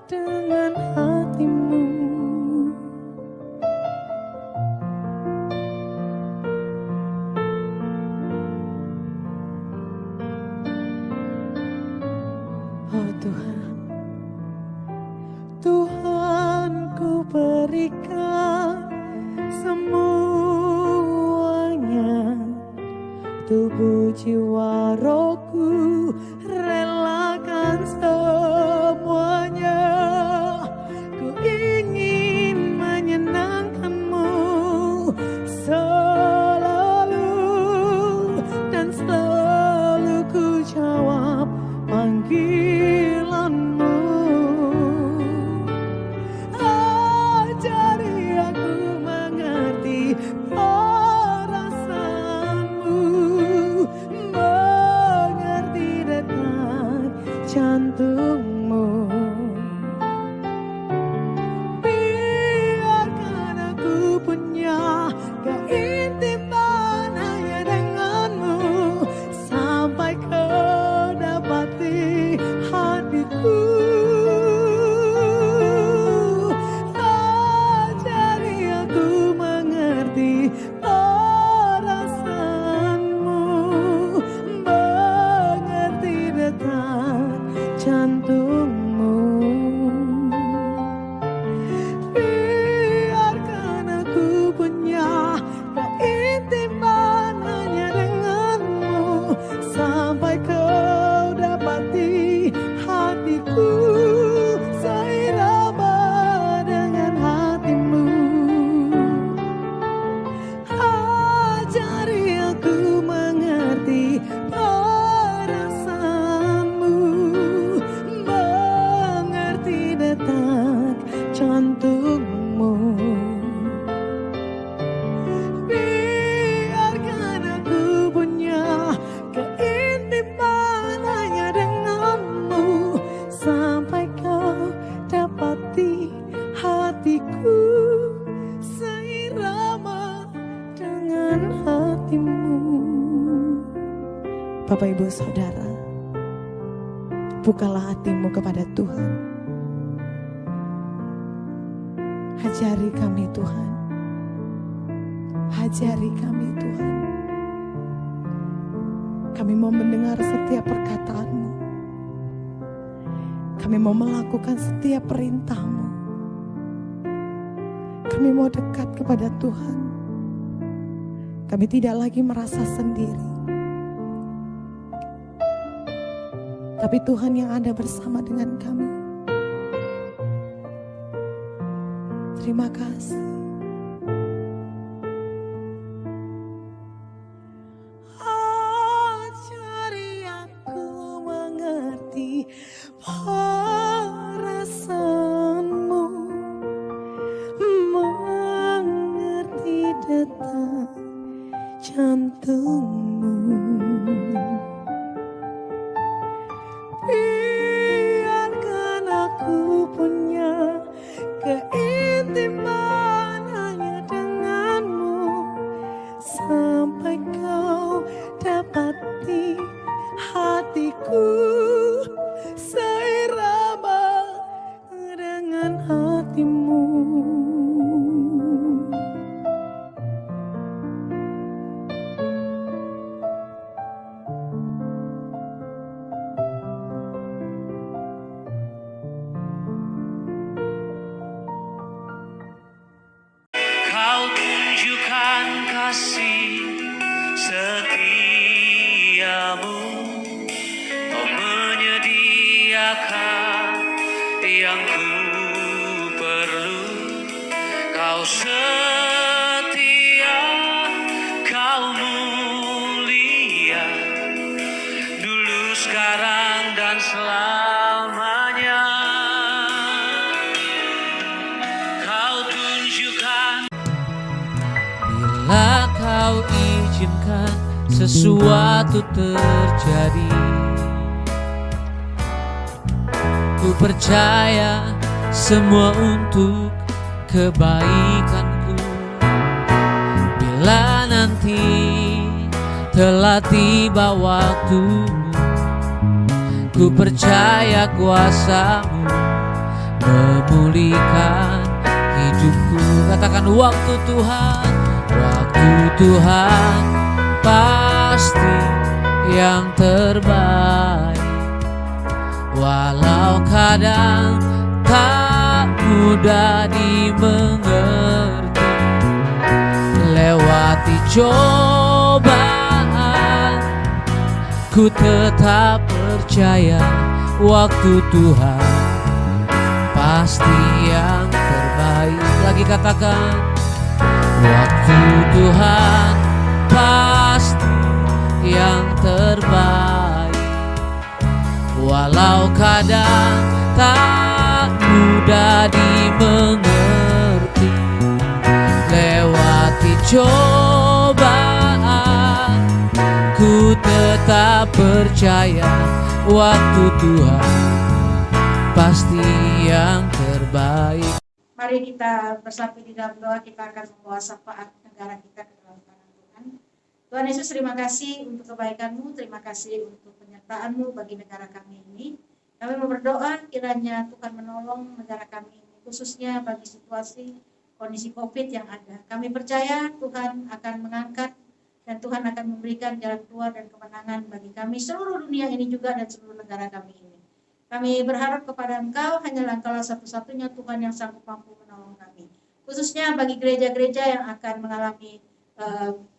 dengan hatimu. Oh Tuhan, Tuhan, ku berikan semuanya, tubuh, jiwa, rohku, relakan semuanya. Ku ingin menyenangkan-Mu selalu, dan selalu ku jawab panggilan-Mu. Ajari aku mengerti perasaanmu, mengerti detak hatiku seirama dengan hatimu. Bapak Ibu Saudara, bukalah hatimu kepada Tuhan. Ajari kami Tuhan, ajari kami Tuhan. Kami mau mendengar setiap perkataan-Mu. Kami mau melakukan setiap perintah-Mu. Kami mau dekat kepada Tuhan. Kami tidak lagi merasa sendiri. Tapi Tuhan yang ada bersama dengan kami. Terima kasih. Ajari aku mengerti perasaanmu, mengerti detak jantungmu. Biarkan aku punya keintiman hanya denganmu, sampai kau dapati hatiku seirama dengan hatimu. Kau tunjukkan kasih setiamu, kau menyediakan yang ku perlu. Kau setia, kau mulia, dulu, sekarang, dan selamanya. Kau tunjukkan. Bila kau izinkan sesuatu terjadi, ku percaya semua untuk kebaikanku. Bila nanti telah tiba waktumu, ku percaya kuasa-Mu memulihkan hidupku. Katakan, waktu Tuhan, waktu Tuhan pasti yang terbaik. Walau kadang tak mudah dimengerti, lewati cobaan, ku tetap percaya waktu Tuhan pasti yang terbaik. Lagi katakan, waktu Tuhan pasti yang terbaik. Walau kadang tak mudah dimengerti, lewati cobaan, ku tetap percaya waktu Tuhan pasti yang terbaik. Mari kita bersatu di dalam doa. Kita akan membawa syafaat negara kita ke dalam tangan Tuhan. Tuhan Yesus, terima kasih untuk kebaikan-Mu, terima kasih untuk penyertaan-Mu bagi negara kami ini. Kami mau berdoa kiranya Tuhan menolong negara kami ini, khususnya bagi situasi kondisi COVID yang ada. Kami percaya Tuhan akan mengangkat dan Tuhan akan memberikan jalan keluar dan kemenangan bagi kami, seluruh dunia ini juga dan seluruh negara kami ini. Kami berharap kepada Engkau, hanyalah Engkaulah satu-satunya Tuhan yang sanggup mampu menolong kami. Khususnya bagi gereja-gereja yang akan mengalami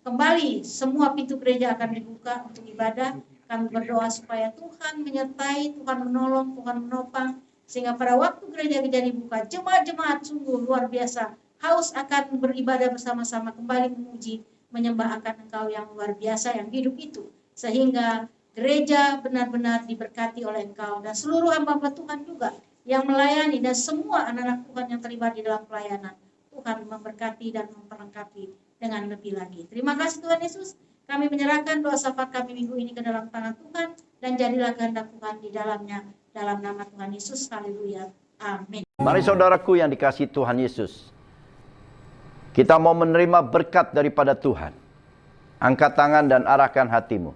kembali, semua pintu gereja akan dibuka untuk ibadah. Kami berdoa supaya Tuhan menyertai, Tuhan menolong, Tuhan menopang, sehingga pada waktu gereja-gereja dibuka, jemaat-jemaat sungguh luar biasa haus akan beribadah bersama-sama, kembali memuji, menyembah akan Engkau yang luar biasa, yang hidup itu, sehingga gereja benar-benar diberkati oleh Engkau dan seluruh hamba-hamba Tuhan juga yang melayani dan semua anak-anak Tuhan yang terlibat di dalam pelayanan. Tuhan memberkati dan memperlengkapi dengan lebih lagi. Terima kasih Tuhan Yesus. Kami menyerahkan doa syafaat kami minggu ini ke dalam tangan Tuhan, dan jadilah kehendak Tuhan di dalamnya, dalam nama Tuhan Yesus. Haleluya. Amin. Mari saudaraku yang dikasihi Tuhan Yesus, kita mau menerima berkat daripada Tuhan. Angkat tangan dan arahkan hatimu.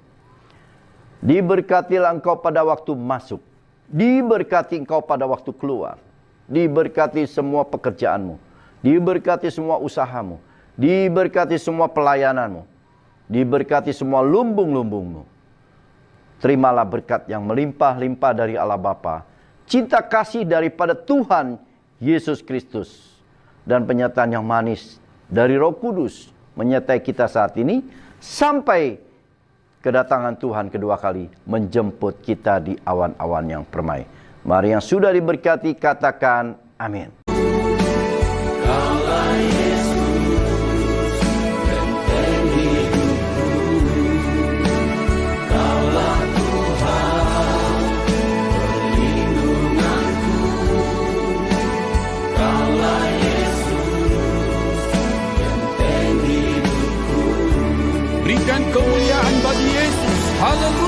Diberkatilah engkau pada waktu masuk. Diberkati engkau pada waktu keluar. Diberkati semua pekerjaanmu. Diberkati semua usahamu. Diberkati semua pelayananmu. Diberkati semua lumbung-lumbungmu. Terimalah berkat yang melimpah-limpah dari Allah Bapa, cinta kasih daripada Tuhan Yesus Kristus, dan penyertaan yang manis dari Roh Kudus menyertai kita saat ini sampai kedatangan Tuhan kedua kali menjemput kita di awan-awan yang permai. Mari yang sudah diberkati katakan amin. Berikan kemuliaan bagi Yesus. Haleluya.